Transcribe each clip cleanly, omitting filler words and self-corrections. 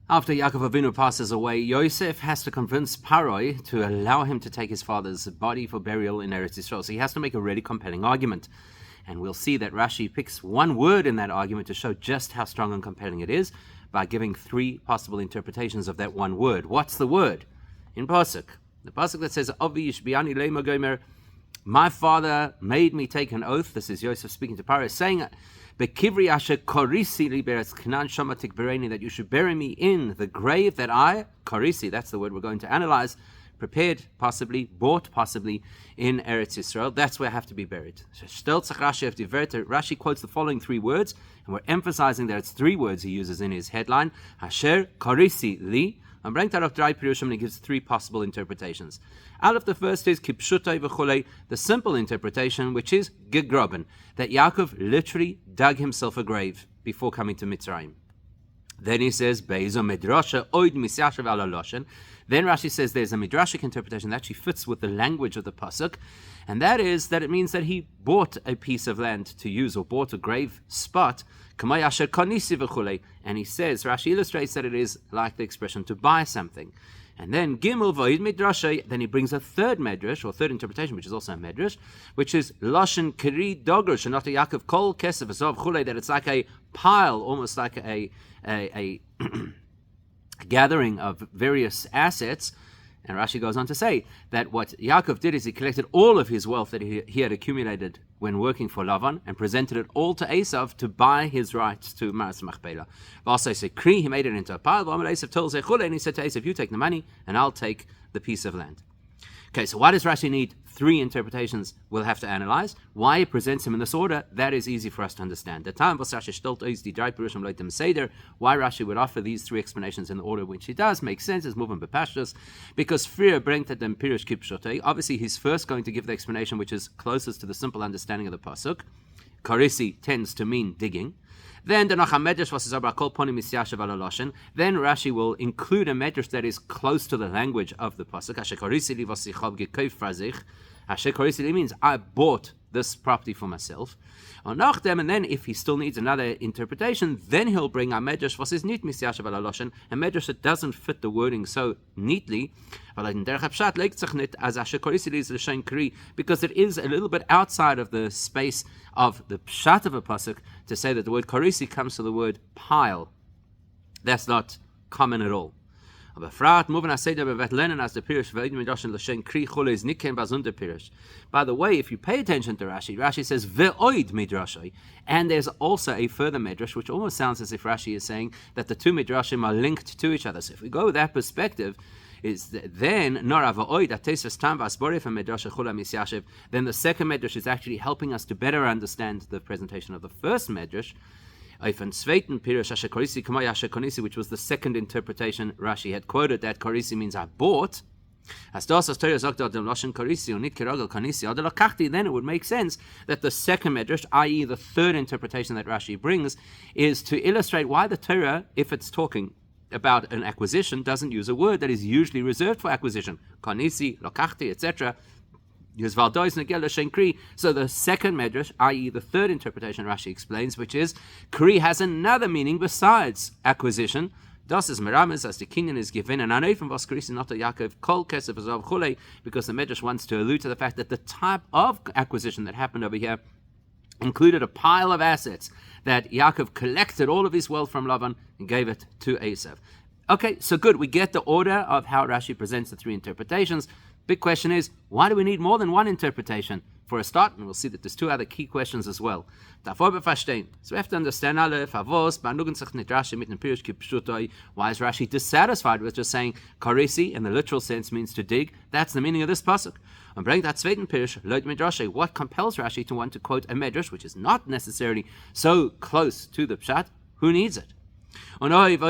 After Yaakov Avinu passes away, Yosef has to convince Pharaoh to allow him to take his father's body for burial in Eretz Yisrael. So he has to make a really compelling argument. And we'll see that Rashi picks one word in that argument to show just how strong and compelling it is by giving three possible interpretations of that one word. What's the word? In Pasuk. The Pasuk that says, Avi yishbiani le'ma gomer, my father made me take an oath. This is Yosef speaking to Pharaoh, saying, Bekivri asher korisi li beretz Canaan shamatik bereni, that you should bury me in the grave that I, korisi, that's the word we're going to analyze, prepared possibly, bought possibly in Eretz Yisrael. That's where I have to be buried. Rashi quotes the following three words, and we're emphasizing that it's three words he uses in his headline. Asher korisi li. And he gives three possible interpretations. Out of the first is kipshutai v'chulei, the simple interpretation, which is gegroben, that Yaakov literally dug himself a grave before coming to Mitzrayim. Then he says, Beizo midrasha oid misyashav ala loshen. Then Rashi says there's a midrashic interpretation that actually fits with the language of the pasuk, and that is that it means that he bought a piece of land to use, or bought a grave spot, and he says, Rashi illustrates that it is like the expression to buy something. And then Gimel Void Midrasha, then he brings a third medrash, or third interpretation, which is also a medrash, which is Loshen Keri Doger Shanata Yaakov Kol Kesef Azov Chule, that it's like a pile, almost like a gathering of various assets. And Rashi goes on to say that what Yaakov did is he collected all of his wealth that he had accumulated when working for Lavan and presented it all to Esav to buy his rights to Maras Machpelah. Also, he made it into a pile. And he said to Esav, you take the money and I'll take the piece of land. Okay, so why does Rashi need three interpretations? We'll have to analyze. Why he presents him in this order, that is easy for us to understand. Why Rashi would offer these three explanations in the order which he does makes sense, is moving bepashtus, because Freer bringt at them pirush kipshotei. Obviously, he's first going to give the explanation which is closest to the simple understanding of the pasuk. Karisi tends to mean digging. Then Rashi will include a medrash that is close to the language of the pasuk. It means I bought this property for myself. And then if he still needs another interpretation, then he'll bring a medrash a medrash that doesn't fit the wording so neatly, because it is a little bit outside of the space of the pshat of a pasuk to say that the word korisi comes to the word pile. That's not common at all. By the way, if you pay attention to Rashi, Rashi says ve'oid midrashay, and there's also a further midrash, which almost sounds as if Rashi is saying that the two midrashim are linked to each other. So if we go with that perspective, is then then the second medrash is actually helping us to better understand the presentation of the first medrash, which was the second interpretation Rashi had quoted, that korisi means I bought. Then it would make sense that the second medrash, i.e. the third interpretation that Rashi brings, is to illustrate why the Torah, if it's talking about an acquisition, doesn't use a word that is usually reserved for acquisition. Kanisi, lokachti, etc. So the second medrash, i.e. the third interpretation, Rashi explains, which is kri has another meaning besides acquisition. Das is meramis, as the kinyan is given, and anoifim was kri not a Yaakov kol kesef azov chule, because the medrash wants to allude to the fact that the type of acquisition that happened over here included a pile of assets that Yaakov collected all of his wealth from Lavan and gave it to Esav. Okay, so good. We get the order of how Rashi presents the three interpretations. Big question is, why do we need more than one interpretation? For a start, and we'll see that there's two other key questions as well. So we have to understand why is Rashi dissatisfied with just saying karisi in the literal sense means to dig. That's the meaning of this pasuk. And bring that zweiten pirush, leut midrash. What compels Rashi to want to quote a medrash which is not necessarily so close to the pshat? Who needs it? And if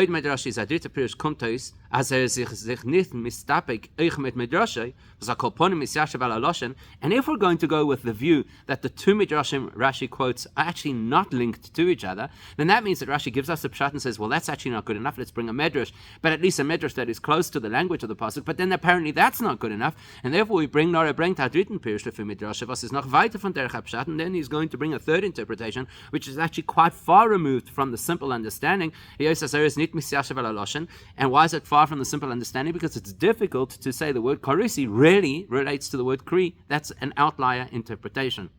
we're going to go with the view that the two midrashim Rashi quotes are actually not linked to each other, then that means that Rashi gives us a pshat and says, well, that's actually not good enough, let's bring a medrash, but at least a medrash that is close to the language of the pasuk, but then apparently that's not good enough, and therefore we bring Nora bringt a dritten pirush für midrash, was is noch weiter von der pshat, and then he's going to bring a third interpretation, which is actually quite far removed from the simple understanding, And why is it far from the simple understanding? Because it's difficult to say the word karisi really relates to the word kri. That's an outlier interpretation.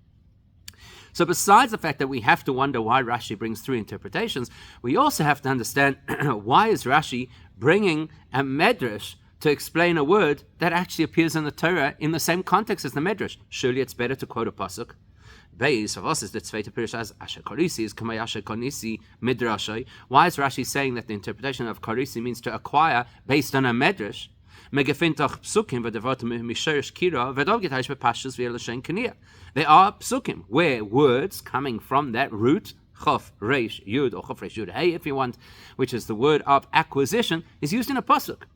So besides the fact that we have to wonder why Rashi brings three interpretations, we also have to understand why is Rashi bringing a medrash to explain a word that actually appears in the Torah in the same context as the medrash. Surely it's better to quote a pasuk. Why is Rashi saying that the interpretation of karisi means to acquire based on a medrash? There are psukim where words coming from that root, chof, reish, yud, or chof, reish, yud, hey, if you want, which is the word of acquisition, is used in a pasuk.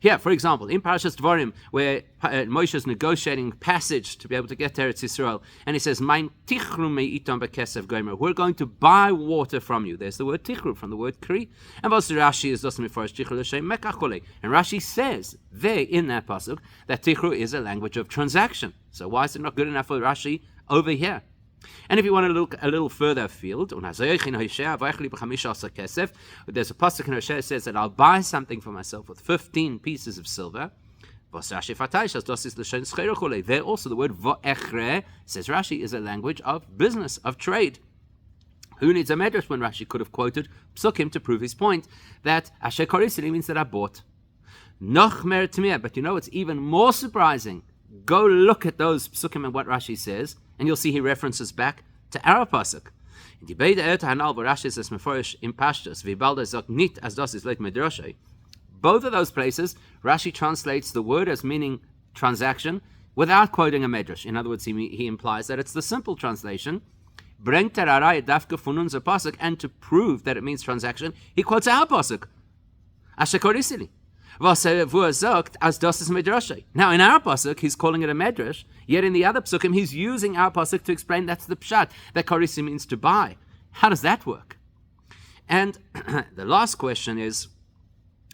Here, for example, in Parashas Dvarim, where Moshe is negotiating passage to be able to get to Eretz Yisrael, and he says, "Mein tichru me'itam bekesev gomer." We're going to buy water from you. There's the word tichru from the word kri, and Rashi is doesn't refer to tichru l'shem mekachole. And Rashi says there in that pasuk that tichru is a language of transaction. So why is it not good enough for Rashi over here? And if you want to look a little further afield, there's a pasuk in Hosea that says that I'll buy something for myself with 15 pieces of silver. There also the word vo'echre, says Rashi, is a language of business, of trade. Who needs a medrash when Rashi could have quoted psukim to prove his point that asher korisili means that I bought. But you know it's even more surprising. Go look at those psukim and what Rashi says, and you'll see he references back to our pasuk. In die beide Erte hanal, where Rashi says meforish in Pashtus, v'balda zok nit as das is leit medrashay. Both of those places, Rashi translates the word as meaning transaction without quoting a medrash. In other words, he implies that it's the simple translation. Brengt er araya dafka von unser pasuk, and to prove that it means transaction, he quotes our pasuk. Asher korisili. Now, in our pasuk, he's calling it a medrash, yet in the other psukim, he's using our pasuk to explain that's the pshat, that karisi means to buy. How does that work? And the last question is,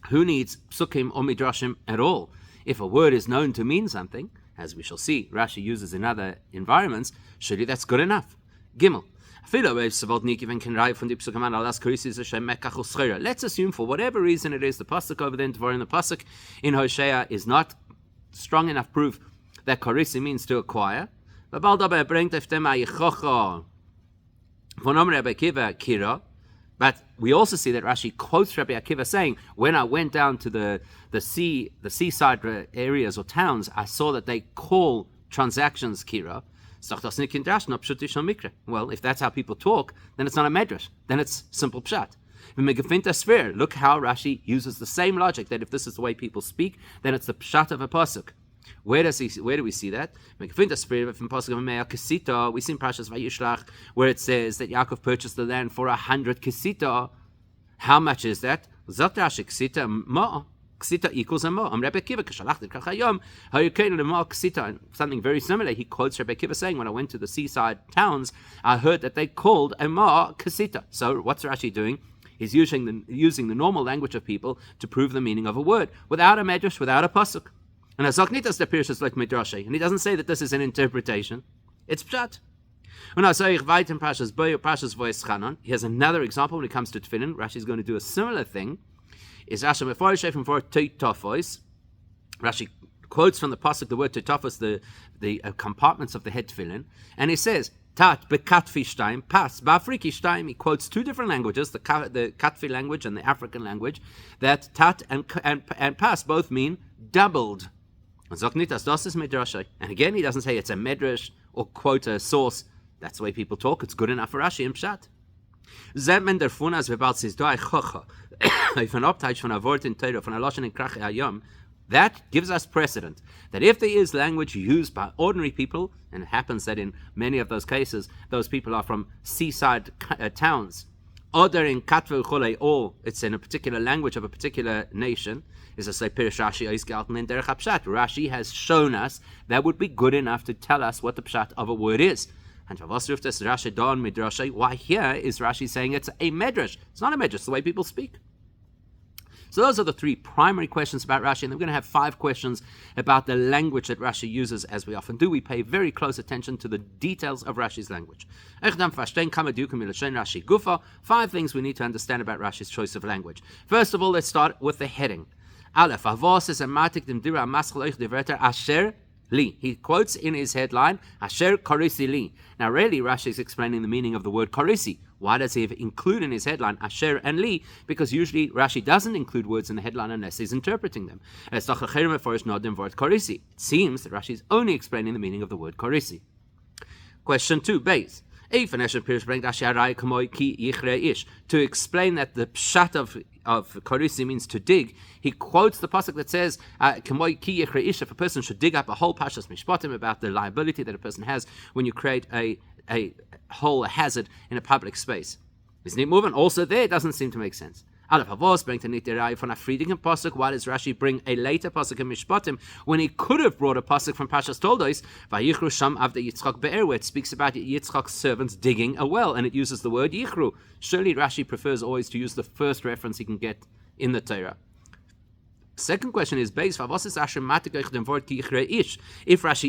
who needs psukim or midrashim at all? If a word is known to mean something, as we shall see, Rashi uses in other environments, surely that's good enough. Gimel. Let's assume for whatever reason it is, the pasuk over there in Dvarim, the pasuk in Hosea is not strong enough proof that karisi means to acquire. But we also see that Rashi quotes Rabbi Akiva saying, when I went down to the seaside areas or towns, I saw that they call transactions kira. Well, if that's how people talk, then it's not a medrash. Then it's simple pshat. Look how Rashi uses the same logic, that if this is the way people speak, then it's the pshat of a pasuk. Where do we see that? We see in Parashas Vayishlach, where it says that Yaakov purchased the land for 100 kesita. How much is that? Zot Rashi kesita ma. Ksita equals a mo. Rabbi Akiva kashalachti kachayom hayukein lemo ksita. Something very similar. He quotes Rabbi Akiva saying, when I went to the seaside towns, I heard that they called a mo ksita. So what's Rashi doing? He's using the normal language of people to prove the meaning of a word, without a medrash, without a pasuk. And Azoknitas the Pirush is like midrashay, and he doesn't say that this is an interpretation. It's pshat. When I say Vayit in Parashas Voyes Chanan, here's another example when it comes to tefillin. Rashi is going to do a similar thing. Is Rashi Meforshei from for Teitofos. Rashi quotes from the pasuk the word Teitofos, the compartments of the head tefillin, and he says Tat bekatfi shtaim pas ba'afriki shtaim. He quotes two different languages, the Katfi language and the African language, that Tat and pas both mean doubled. And again, he doesn't say it's a medrash or quote a source. That's the way people talk. It's good enough for Rashi and Pshat. That gives us precedent that if there is language used by ordinary people, and it happens that in many of those cases, those people are from seaside towns, or it's in a particular language of a particular nation, Rashi has shown us that would be good enough to tell us what the pshat of a word is. And why here is Rashi saying it's a medrash? It's not a medrash, it's the way people speak. So those are the three primary questions about Rashi, and then we're going to have 5 questions about the language that Rashi uses, as we often do. We pay very close attention to the details of Rashi's language. 5 things we need to understand about Rashi's choice of language. First of all, let's start with the heading. Aleph, asher li. He quotes in his headline, Asher korisi li. Now really, Rashi is explaining the meaning of the word korisi. Why does he include in his headline Asher and li? Because usually Rashi doesn't include words in the headline unless he's interpreting them. It seems that Rashi is only explaining the meaning of the word korisi. Question 2, base. To explain that the pshat of korisi means to dig, he quotes the pasuk that says, if a person should dig up a whole pashas mishpatim about the liability that a person has when you create a hole, a hazard in a public space. Isn't it moving? Also there, it doesn't seem to make sense. Why does Rashi bring a later pasuk in Mishpatim when he could have brought a pasuk from Pashas Toldos, Vayichru Sham Avdei Yitzchak Be'er, where it speaks about Yitzchak's servants digging a well, and it uses the word Yichru. Surely Rashi prefers always to use the first reference he can get in the Torah. Second question is based. If Rashi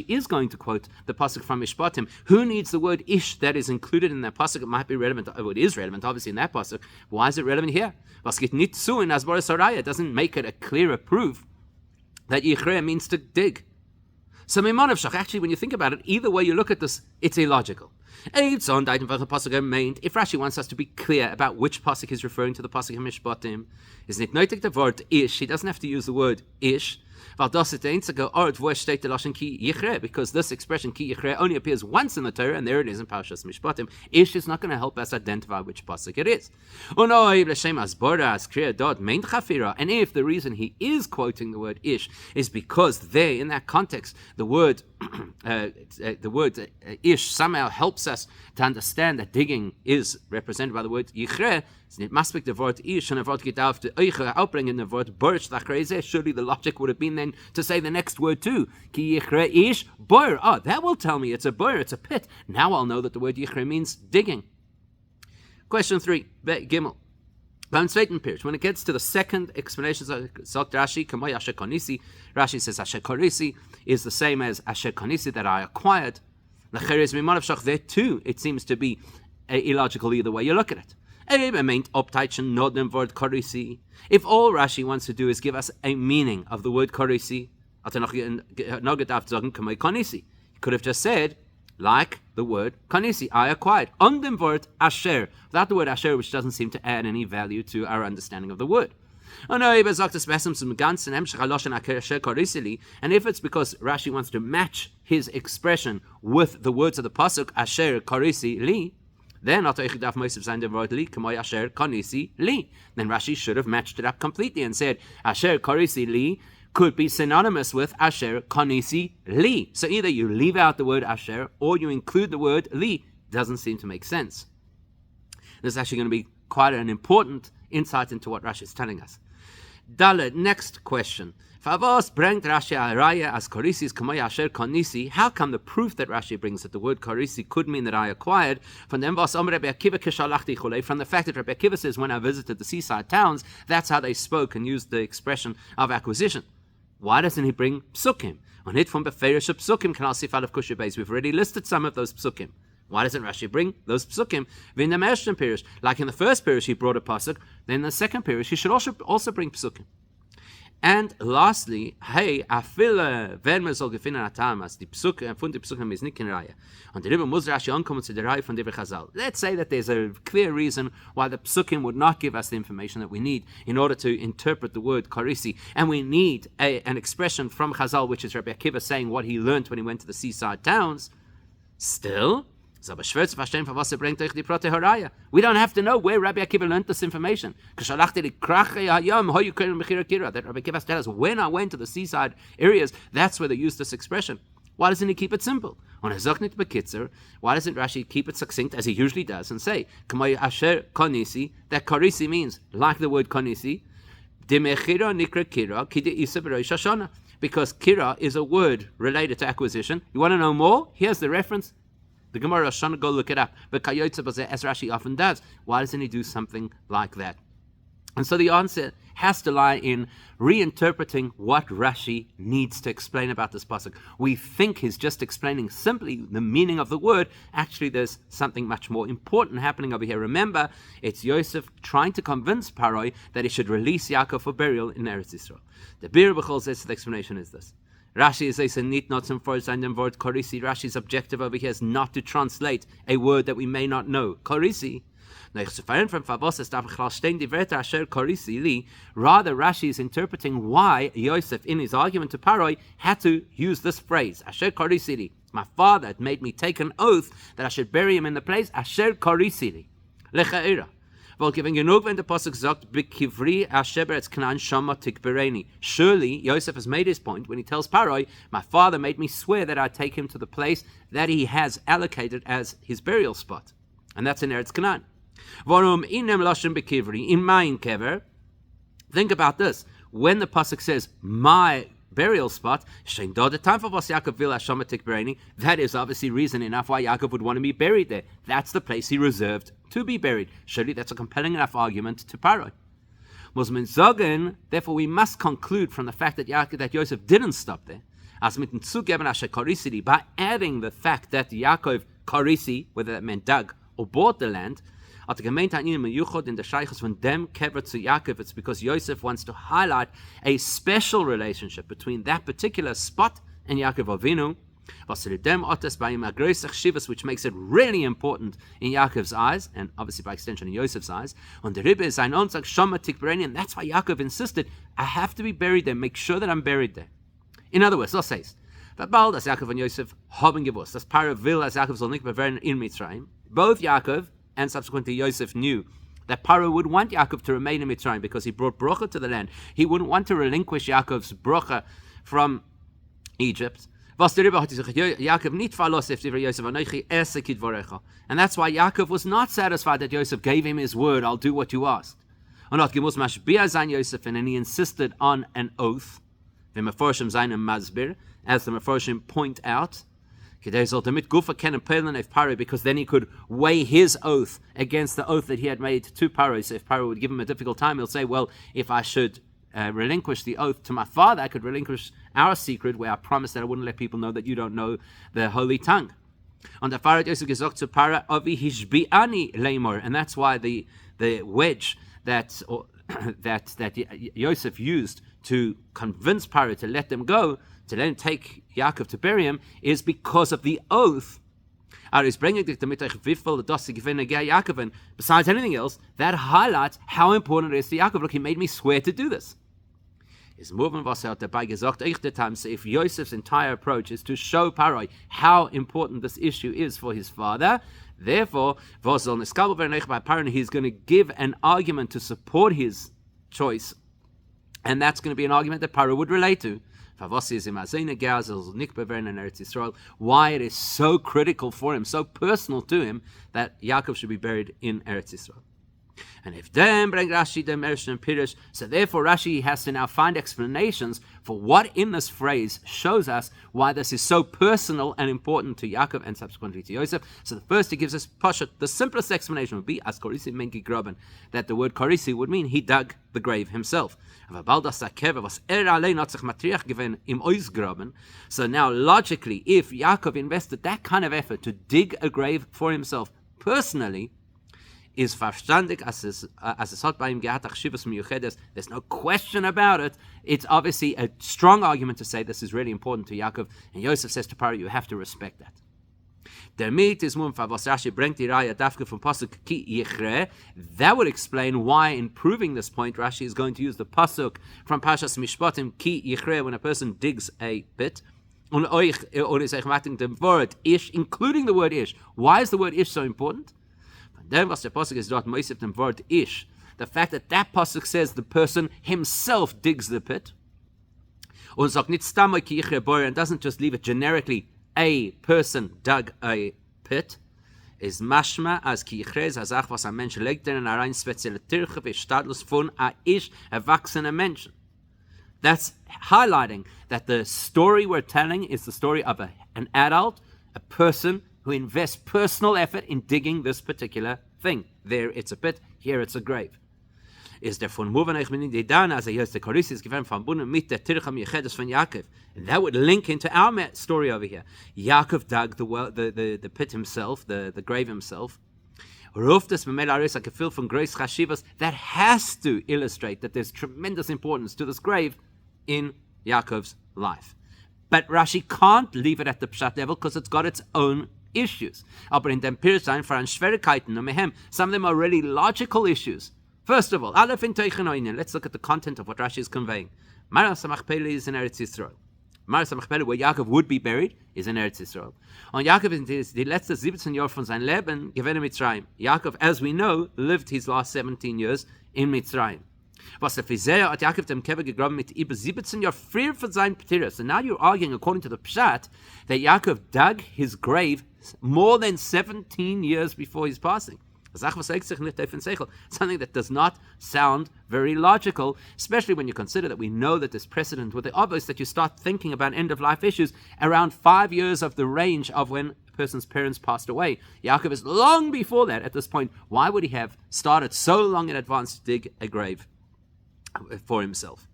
is going to quote the pasuk from Mishpatim, who needs the word ish that is included in that pasuk? It might be relevant. It is relevant, obviously, in that pasuk. Why is it relevant here? It doesn't make it a clearer proof that yichre means to dig. So actually, when you think about it, either way you look at this, it's illogical. If Rashi wants us to be clear about which pasuk is referring to the pasuk in Mishpatim, isn't it noted the word ish? He doesn't have to use the word ish. Because this expression ki yichre only appears once in the Torah, and there it is in Parshas Mishpatim. Ish is not going to help us identify which pasuk it is. And if the reason he is quoting the word ish is because there, in that context, the word ish somehow helps us to understand that digging is represented by the word yichre, it must be the word ish and the word getauf to eicher outbringen the word burch lachreze. Surely the logic would have been then to say the next word too. Ki yichre ish bur. Oh, that will tell me it's a bur, it's a pit. Now I'll know that the word yichre means digging. Question 3, Gimel. When it gets to the second explanation, Rashi says Asher Korisi is the same as Asher Konisi that I acquired. There too, it seems to be illogical either way you look at it. If all Rashi wants to do is give us a meaning of the word korisi, he could have just said, like the word kanisi, I acquired. On the word asher, without the word asher, which doesn't seem to add any value to our understanding of the word. And if it's because Rashi wants to match his expression with the words of the pasuk asher korisi li, then Rashi should have matched it up completely and said Asher Korisi Li could be synonymous with Asher Konisi Li. So either you leave out the word Asher or you include the word Li. Doesn't seem to make sense. This is actually going to be quite an important insight into what Rashi is telling us. Dalet, next question. How come the proof that Rashi brings that the word korisi could mean that I acquired from the fact that Rabbi Akiva says when I visited the seaside towns, that's how they spoke and used the expression of acquisition. Why doesn't he bring psukim? On it from beferish psukim can also fall of kusha base. We've already listed some of those psukim. Why doesn't Rashi bring those psukim? Like in the first parish he brought a pasuk, then in the second parish he should also bring psukim. And lastly, hey, afile wenn man soll gefinnen atamas die psuke von die psuke is nicht in Reihe. Und darüber muss Rashi ankommen zu der Reihe von Divrei Chazal. Let's say that there's a clear reason why the psukim would not give us the information that we need in order to interpret the word korisi, and we need an expression from Chazal, which is Rabbi Akiva saying what he learned when he went to the seaside towns. Still, we don't have to know where Rabbi Akiva learned this information. That Rabbi Akiva tells us when I went to the seaside areas, that's where they use this expression. Why doesn't he keep it simple? Why doesn't Rashi keep it succinct as he usually does and say, that korisi means, like the word konisi, because kira is a word related to acquisition. You want to know more? Here's the reference. The Gemara is trying to go look it up. But as Rashi often does, why doesn't he do something like that? And so the answer has to lie in reinterpreting what Rashi needs to explain about this pasuk. We think he's just explaining simply the meaning of the word. Actually, there's something much more important happening over here. Remember, it's Yosef trying to convince Pharaoh that he should release Yaakov for burial in Eretz Yisrael. The Bir B'chol says the explanation is this. Rashi says not some for the word korisi. Rashi's objective over here is not to translate a word that we may not know. Korisi. Rather, Rashi is interpreting why Yosef, in his argument to Pharaoh, had to use this phrase, Asher korisili. My father had made me take an oath that I should bury him in the place, Asher korisili. Lechaira. Surely Yosef has made his point when he tells Pharaoh, my father made me swear that I'd take him to the place that he has allocated as his burial spot. And that's in Eretz Canaan. In mein kever, think about this. When the pasuk says my burial spot, that is obviously reason enough why Yaakov would want to be buried there. That's the place he reserved to be buried. Surely that's a compelling enough argument to Pharaoh. Therefore, we must conclude from the fact that Yosef didn't stop there, by adding the fact that Yaakov korisi, whether that meant dug or bought the land, in the shaychus von dem kever to Yaakov, it's because Yosef wants to highlight a special relationship between that particular spot and Yaakov Avinu, which makes it really important in Yaakov's eyes, and obviously by extension in Yosef's eyes. And that's why Yaakov insisted, I have to be buried there, make sure that I'm buried there. In other words, let's say, both Yaakov and subsequently Yosef knew that Pharaoh would want Yaakov to remain in Mitzrayim because he brought bracha to the land. He wouldn't want to relinquish Yaakov's bracha from Egypt. And that's why Yaakov was not satisfied that Yosef gave him his word, I'll do what you asked. And then he insisted on an oath, as the Meforshim point out, because then he could weigh his oath against the oath that he had made to Pharaoh. So if Pharaoh would give him a difficult time, he'll say, well, if I should relinquish the oath to my father, I could relinquish our secret where I promised that I wouldn't let people know that you don't know the holy tongue. And that's why the wedge that Yosef used to convince Pharaoh to let them go, to let him take Yaakov to bury him, is because of the oath. And besides anything else, that highlights how important it is to Yaakov. Look, he made me swear to do this. So if Yosef's entire approach is to show Pharaoh how important this issue is for his father, therefore, he's going to give an argument to support his choice, and that's going to be an argument that Pharaoh would relate to. Why it is so critical for him, so personal to him, that Yaakov should be buried in Eretz Yisrael. And if them bring Rashi them Eretz and Pirush, so therefore Rashi has to now find explanations for what in this phrase shows us why this is so personal and important to Yaakov and subsequently to Yosef. So the first he gives us Pashat. The simplest explanation would be as Korisi mengi graben, that the word Korisi would mean he dug the grave himself. So now logically, if Yaakov invested that kind of effort to dig a grave for himself personally, is verstandig as es hat bei ihm gehat achshivas miyuchedes. There's no question about it. It's obviously a strong argument to say this is really important to Yaakov, and Yosef says to Pharaoh, you have to respect that. That would explain why, in proving this point, Rashi is going to use the pasuk from Pashas Mishpatim ki yichre, when a person digs a pit, including the word ish. Why is the word ish so important? Then was the pasuk is dort moisef dem word ish. The fact that pasuk says the person himself digs the pit, and doesn't just leave it generically, a person dug a pit, is mashma as ki yichre azach was a mensch legt in a rein spezielle Tirche für Status von a ish erwachsener Mensch. That's highlighting that the story we're telling is the story of an adult, a person who invests personal effort in digging this particular thing. There it's a pit, here it's a grave. is der von Muvanech min die dann, as hier ist der Korisi ist gewesen verbunden mit der Tircham Yechedes von Yaakov. And that would link into our story over here. Yaakov dug the well, the pit himself, the grave himself. Ruftes memelaris a gefil from grace chashivas. That has to illustrate that there's tremendous importance to this grave in Yaakov's life. But Rashi can't leave it at the pshat level because it's got its own issues. Aber in dem Pirschein for Schwierigkeiten mehem, some of them are really logical issues. First of all, let's look at the content of what Rashi is conveying. Maras HaMachpelah is in Eretz Yisrael. Maras HaMachpelah, where Yaakov would be buried, is in Eretz Yisrael. Und Yaakov ist die letzte 17 Jahre von seinem Leben gewesen in Mitzrayim. Yaakov, as we know, lived his last 17 years in Mitzrayim. Was der Pharisäer hat Yaakov dem Kever gegraben mit über 17 Jahren früher von seinem Petirus. So now you're arguing, according to the Pshat, that Yaakov dug his grave more than 17 years before his passing. Something that does not sound very logical, especially when you consider that we know that there's precedent with the obvious that you start thinking about end-of-life issues around 5 years of the range of when a person's parents passed away. Yaakov is long before that at this point. Why would he have started so long in advance to dig a grave for himself?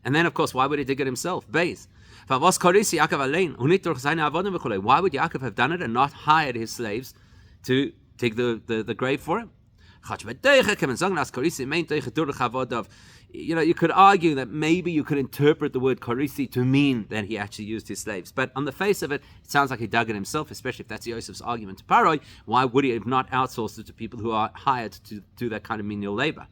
And then, of course, why would he dig it himself? Base. Why would Yaakov have done it and not hired his slaves to dig the grave for him? You could argue that maybe you could interpret the word korisi to mean that he actually used his slaves. But on the face of it, it sounds like he dug it himself, especially if that's Yosef's argument to Pharaoh. Why would he have not outsourced it to people who are hired to do that kind of menial labor?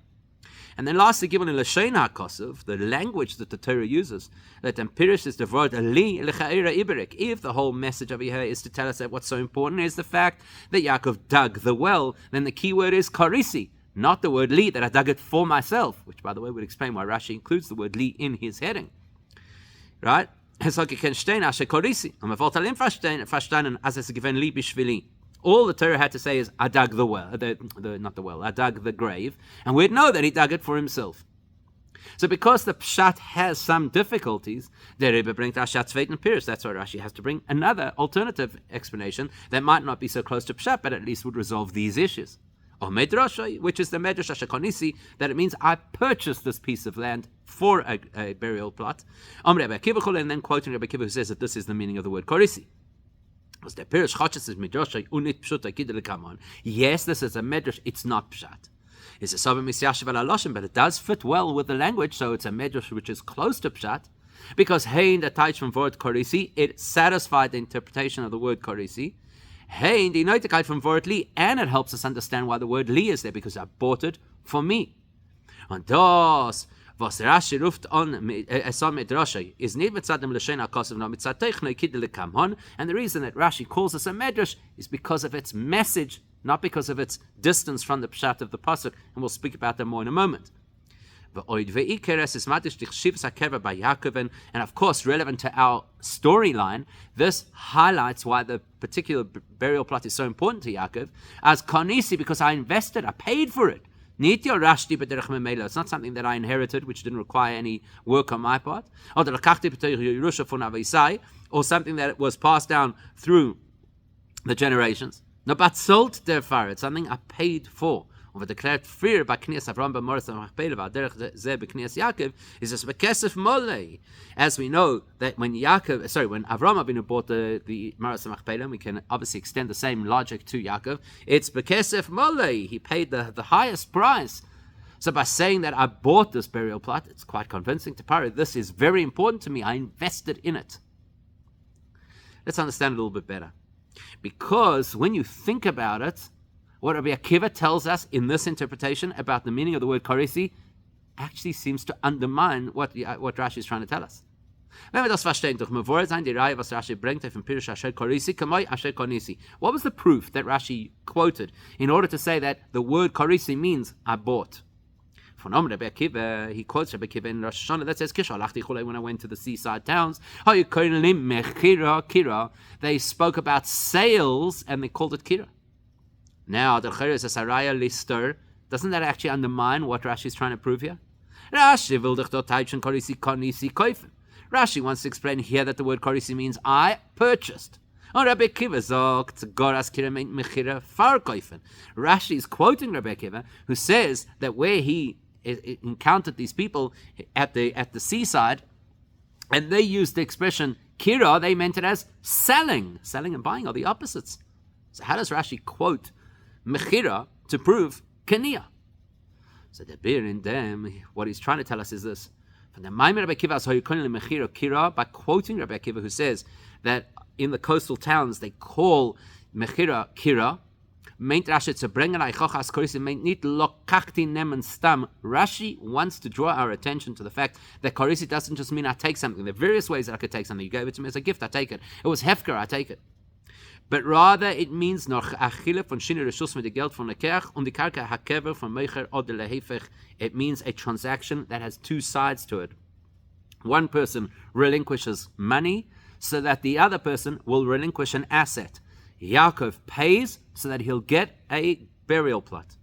And then lastly, given in Lashon HaKosov, the language that the Torah uses, that Empirish is the word li lechaira iberik. If the whole message over here is to tell us that what's so important is the fact that Yaakov dug the well, then the key word is korisi, not the word li, that I dug it for myself, which, by the way, would explain why Rashi includes the word li in his heading. Right? All the Torah had to say is, I dug the well, not the well, I dug the grave, and we'd know that he dug it for himself. So because the Pshat has some difficulties, the Rebbe brings Ashat Zveit Pirush. That's why Rashi has to bring another alternative explanation that might not be so close to Pshat, but at least would resolve these issues. Or Medrash, which is the Medrash Ashakonisi, that it means I purchased this piece of land for a burial plot. And then quoting Rabbi Akiva, who says that this is the meaning of the word Korisi. Yes, this is a medrash, it's not pshat. It's a sabim misyashiv al haloshem, but it does fit well with the language, so it's a medrash which is close to pshat, because hein the taich from word korisi, it satisfied the interpretation of the word korisi. Hein the noitikait from word li, and it helps us understand why the word li is there, because I bought it for me. And das was Rashi ruft on Esam Medrash is nicht mitzad dem Lashon HaKosov, no mitzad technoi kidel kamhon. And the reason that Rashi calls us a medrash is because of its message, not because of its distance from the pshat of the pasuk. And we'll speak about that more in a moment. And of course, relevant to our storyline, this highlights why the particular burial plot is so important to Yaakov as konisi, because I invested, I paid for it. It's not something that I inherited, which didn't require any work on my part. Or something that was passed down through the generations. No, but sold therefore, it's something I paid for. Und declared fear by Knias Avram b'Moritz HaMachpelah v'Derech Zeh b'Knias Yaakov is a bekesef molei. As we know that when Avram Avinu bought the Moritz HaMachpelah, we can obviously extend the same logic to Yaakov. It's bekesef molei. He paid the highest price. So by saying that I bought this burial plot, it's quite convincing to Pharaoh. This is very important to me. I invested in it. Let's understand it a little bit better. Because when you think about it, what Rabbi Akiva tells us in this interpretation about the meaning of the word korisi actually seems to undermine what Rashi is trying to tell us. What was the proof that Rashi quoted in order to say that the word korisi means I bought? He quotes Rabbi Akiva in Rosh Hashanah that says, when I went to the seaside towns, they spoke about sales and they called it kira. Now, the Chayr is a Saraya Lister. Doesn't that actually undermine what Rashi is trying to prove here? Rashi wants to explain here that the word korisi means I purchased. Rashi is quoting Rabbi Akiva, who says that where he encountered these people at the seaside, and they used the expression kira. They meant it as selling. Selling and buying are the opposites. So how does Rashi quote mechira to prove kania? So the beer in them, what he's trying to tell us is this. From the Maimon Rabbi Akiva, kira, by quoting Rabbi Akiva, who says that in the coastal towns they call mechira kira, meint Rashi to bring chochas korisi meint nit lokachti nemen stam. Rashi wants to draw our attention to the fact that korisi doesn't just mean I take something. There are various ways that I could take something. You gave it to me as a gift, I take it. It was hefker, I take it. But rather it means noch achile von shini reshus mit geld von lekach und die karka hakever von mecher od lehefech. It means a transaction that has two sides to it. One person relinquishes money so that the other person will relinquish an asset. Yaakov pays so that he'll get a burial plot.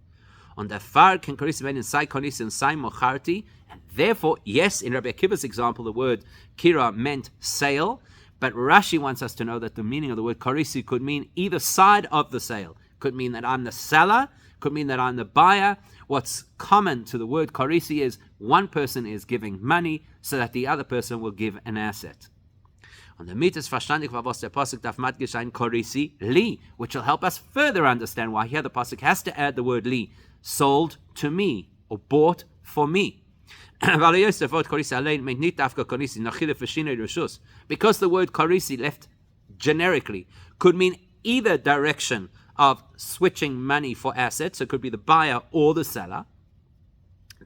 On the far can korisi ben insai korisi insai mocharti, and therefore, yes, in Rabbi Akiva's example, the word kira meant sale. But Rashi wants us to know that the meaning of the word korisi could mean either side of the sale. Could mean that I'm the seller, could mean that I'm the buyer. What's common to the word korisi is one person is giving money so that the other person will give an asset. On the mitzvah verstandig was der pasuk darf madgish ein korisi li, which will help us further understand why here the pasuk has to add the word li, sold to me or bought for me. Because the word korisi left generically could mean either direction of switching money for assets, so it could be the buyer or the seller.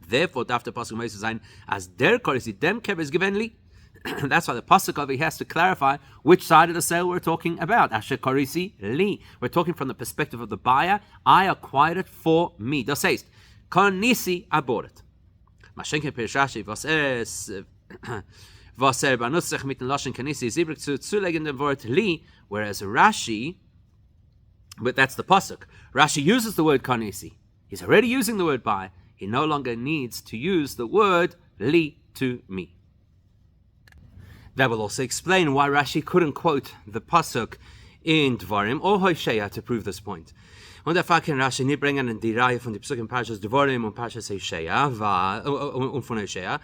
Therefore, darf der pasuk meistens sein as der korisi dem keves given. That's why the pasuk over here has to clarify which side of the sale we're talking about. Asher korisi li. We're talking from the perspective of the buyer. I acquired it for me. Das heißt, konisi, I bought it. Maschenke Pirshashi, was benutzt mit dem Lashon Kanisi ist übrig zu zulegen dem Wort li, whereas Rashi, but that's the pasuk. Rashi uses the word kanisi. He's already using the word buy. He no longer needs to use the word li to me. That will also explain why Rashi couldn't quote the pasuk in Dvarim or Hosea to prove this point. Und der Fall kann Rashi nicht bringen die Reihe von den Psukim Parshas Dvarim und Parshas Hosea und von Hosea,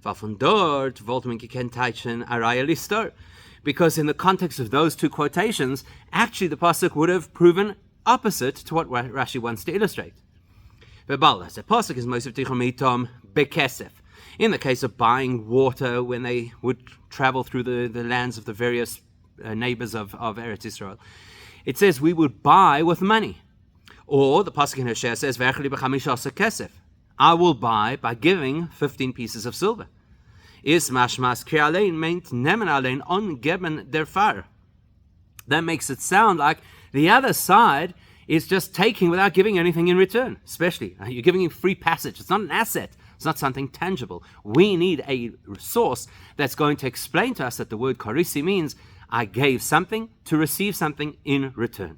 weil von dort wollte man gekennzeichnen a Reihe Lister. Because in the context of those two quotations, actually the pasuk would have proven opposite to what Rashi wants to illustrate. But Balas, the pasuk is most of Tichomitom bekesef. In the case of buying water when they would travel through the lands of the various neighbors of Eretz Israel, it says we would buy with money. Or the pasuk in Hosea says, I will buy by giving 15 pieces of silver. Is mashmas ki alein meint nemen alein ongeben der Pharaoh. That makes it sound like the other side is just taking without giving anything in return. Especially, you're giving him free passage. It's not an asset. It's not something tangible. We need a source that's going to explain to us that the word korisi means I gave something to receive something in return.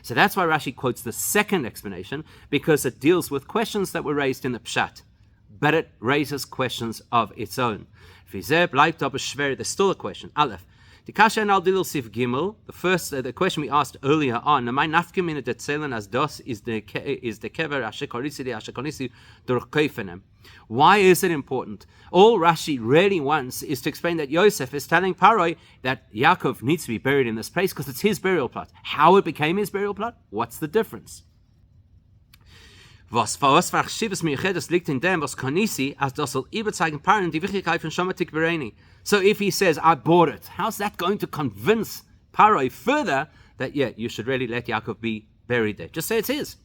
So that's why Rashi quotes the second explanation, because it deals with questions that were raised in the Pshat, but it raises questions of its own. There's still a question. Aleph. The question the question we asked earlier on, why is it important? All Rashi really wants is to explain that Yosef is telling Pharaoh that Yaakov needs to be buried in this place because it's his burial plot. How it became his burial plot? What's the difference? Was liegt in dem, was Kanisi, as das soll überzeugen Pharaoh die Wichtigkeit von Shomatik Bereni. So if he says, I bought it, how's that going to convince Pharaoh further that, yeah, you should really let Yaakov be buried there? Just say it's his.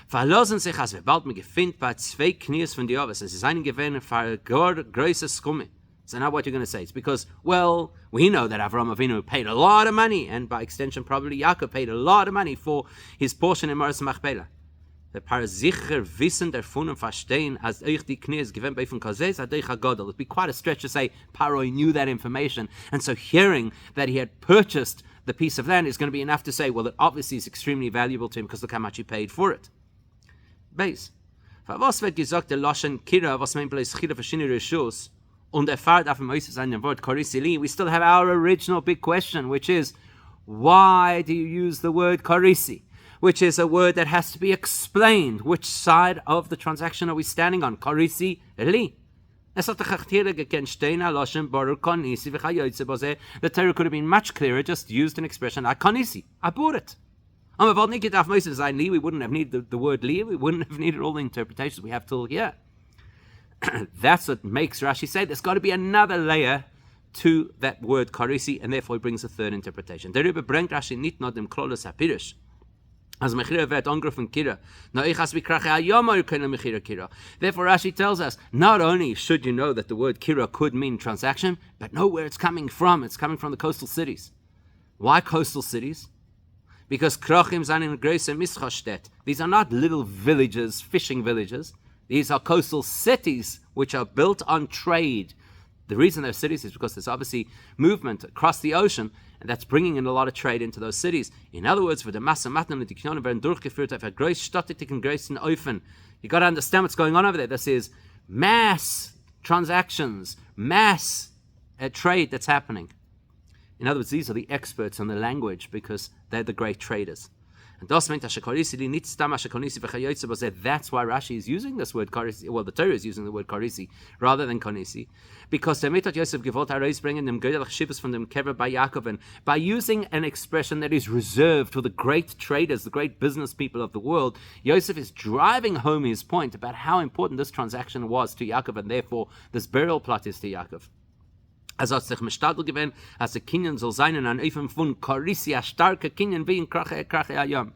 Verlassen sich, als wir bald mir gefunden bei zwei Knies von Diobes. Es ist ein Gewinn für größere Summe. So now what you're going to say? It's because, well, we know that Avraham Avinu paid a lot of money, and by extension probably Yaakov paid a lot of money for his portion in Maras Machpelah. The Pharaoh sicher wissen davon und verstehen, als euch die Knies gewinnt bei von Kazes, hat euch Agodel. It'd be quite a stretch to say Pharaoh knew that information, and so hearing that he had purchased the piece of land is going to be enough to say, well, it obviously is extremely valuable to him because look how much he paid for it. Base. Was wird gesagt, der Loschen Kira, was mein Place Chila verschiedene Reshus, und erfahrt auf dem Äußerst an dem Wort Korisili, we still have our original big question, which is, why do you use the word Korisi? which is a word that has to be explained. Which side of the transaction are we standing on? Karisi li. The Torah could have been much clearer, just used an expression like kanisi. I bought it. We wouldn't have needed the word li. We wouldn't have needed all the interpretations we have till here. That's what makes Rashi say there's got to be another layer to that word karisi, and therefore he brings a third interpretation. Darüber bringt Rashi nicht nur dem Klolos HaPirush. As mechira wird angegriffen kira. Therefore Rashi tells us, not only should you know that the word kira could mean transaction, but know where it's coming from. It's coming from the coastal cities. Why coastal cities? Because krochim sind in große Mischashtet. These are not little villages, fishing villages. These are coastal cities which are built on trade. The reason they're cities is because there's obviously movement across the ocean, and that's bringing in a lot of trade into those cities. In other words, for the Masse Matnam, the Diknonen werden durchgeführt auf a groß stattigen großen Ofen. You got to understand what's going on over there. This is mass transactions, mass trade that's happening. In other words, these are the experts on the language because they're the great traders. And that's why Rashi is using this word karisi, well, the Torah is using the word karisi rather than konisi, because Yosef gewollt herausbringen dem göttlich Shivas von dem Kever by Yaakov, and by using an expression that is reserved for the great traders, the great business people of the world, Yosef is driving home his point about how important this transaction was to Yaakov, and therefore this burial plot is to Yaakov. As hat sich mestadel gewesen, als der Kinyan soll sein in an Öfen von Karisi, a starke Kinyan wie in Krache Ayam.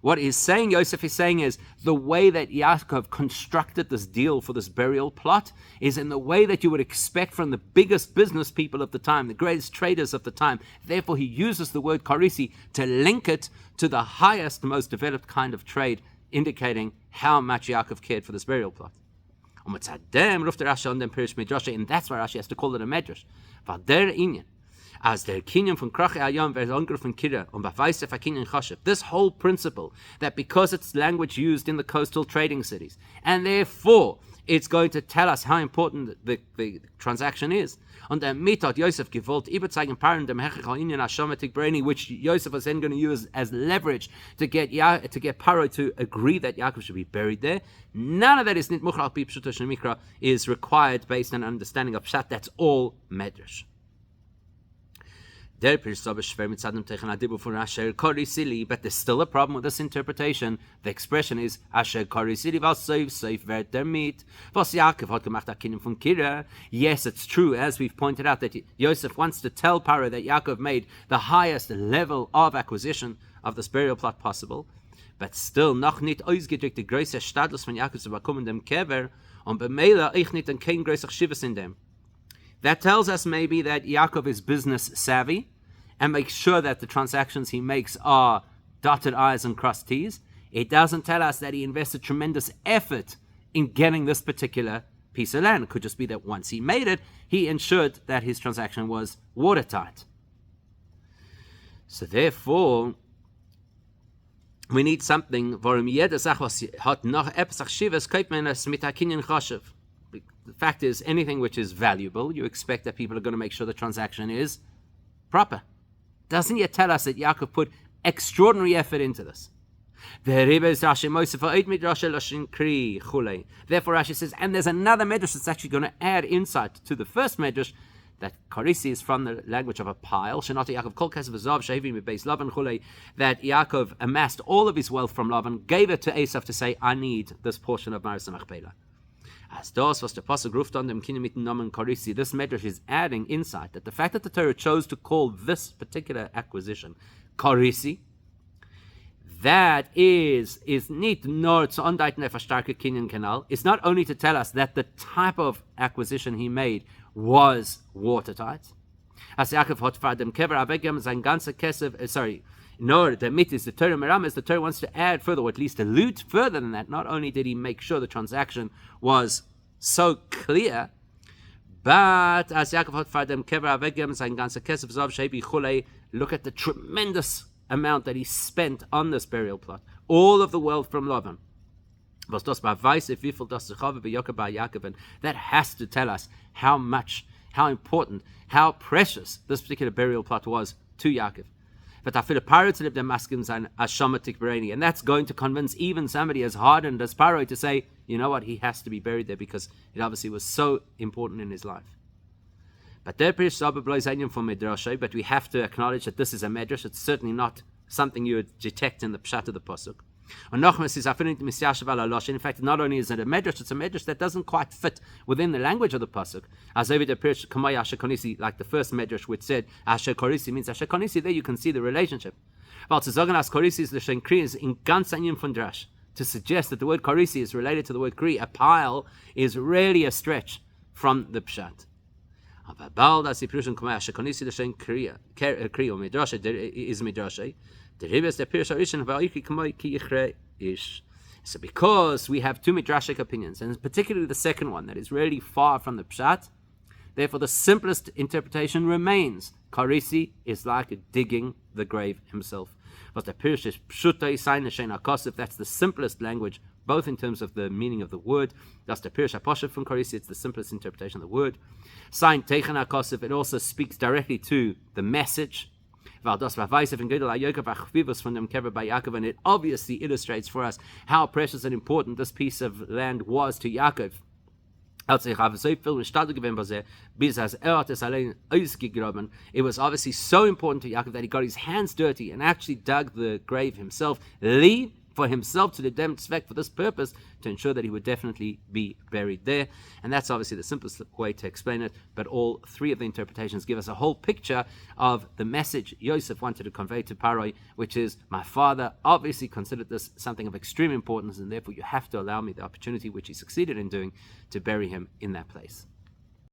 What he's saying, Yosef is saying, is the way that Yaakov constructed this deal for this burial plot is in the way that you would expect from the biggest business people of the time, the greatest traders of the time. Therefore, he uses the word Karisi to link it to the highest, most developed kind of trade, indicating how much Yaakov cared for this burial plot. And that's why Rashi has to call it a medrash. As der Kinyan von Krache Ayam wird angegriffen Kira und beweist auf Kinyan Chashiv. This whole principle that because it's language used in the coastal trading cities, and therefore it's going to tell us how important the transaction is. Und damit hat Yosef gewollt überzeugen Paaren dem Hechach Inyan Hashometik Brainy, which Yosef was then going to use as leverage to get Pharaoh to agree that Yaakov should be buried there. None of that is nit muchach bi pshuto shel mikra, is required based on understanding of pshat. That's all medrash. But there's still a problem with this interpretation. The expression is Asher Karisili was safe wird der mit. Was Yaakov hat gemacht Kinyan von Kira. Yes, it's true, as we've pointed out, that Yosef wants to tell Pharaoh that Yaakov made the highest level of acquisition of this burial plot possible, but still noch nicht ausgedrückt die größte Stadlos von Yaakov zu bekommen dem Kever und bemela ich nicht an kein größer Shivas in dem. That tells us maybe that Yaakov is business savvy and makes sure that the transactions he makes are dotted I's and crossed T's. It doesn't tell us that he invested tremendous effort in getting this particular piece of land. It could just be that once he made it, he ensured that his transaction was watertight. So therefore, we need something, warum jede Sache, was hat noch etwas Achshivas, kauft man es mit Kinyan Chashiv. The fact is, anything which is valuable, you expect that people are going to make sure the transaction is proper. Doesn't yet tell us that Yaakov put extraordinary effort into this. Therefore Rashi says, and there's another medrash that's actually going to add insight to the first medrash, that Karisi is from the language of a pile. That Yaakov amassed all of his wealth from Lavan, gave it to Esav to say, I need this portion of Maris Machpelah. As das was the pasuk ruft on dem Kinyan mit dem Namen Karisi, this medrash is adding insight that the fact that the Torah chose to call this particular acquisition Karisi, that is nicht nur zu andeuten auf a starke Kinyan Kanal. It's not only to tell us that the type of acquisition he made was watertight. As Yaakov hat vor dem Kever avegem sein ganzer Kesef, no, the mit is the Torah Merames. The Torah wants to add further, or at least allude further than that. Not only did he make sure the transaction was so clear, but as Yaakov hat vor dem Kever avegem sein ganzer Kesef zav shebi chulei, look at the tremendous amount that he spent on this burial plot. All of the wealth from Lavan. And that has to tell us how much, how important, how precious this particular burial plot was to Yaakov. And that's going to convince even somebody as hardened as Pharaoh to say, you know what, he has to be buried there because it obviously was so important in his life. But we have to acknowledge that this is a medrash. It's certainly not something you would detect in the pshat of the pasuk. In fact, not only is it a medrash, it's a medrash that doesn't quite fit within the language of the pasuk. Like the first medrash which said Asher Korisi means Asher Korisi, there you can see the relationship. To suggest that the word Korisi is related to the word Kri, a pile, is really a stretch from the pshat. So because we have two midrashic opinions, and particularly the second one that is really far from the pshat, therefore the simplest interpretation remains. Karisi is like digging the grave himself. That's the simplest language, both in terms of the meaning of the word. That's the Pirush HaPoshet from Karisi, it's the simplest interpretation of the word. Sign Teichen HaKosef, it also speaks directly to the message. And it obviously illustrates for us how precious and important this piece of land was to Yaakov. It was obviously so important to Yaakov that he got his hands dirty and actually dug the grave himself, for himself to the tzvek for this purpose, to ensure that he would definitely be buried there. And that's obviously the simplest way to explain it, but all three of the interpretations give us a whole picture of the message Yosef wanted to convey to Pharaoh, which is, my father obviously considered this something of extreme importance, and therefore you have to allow me the opportunity, which he succeeded in doing, to bury him in that place.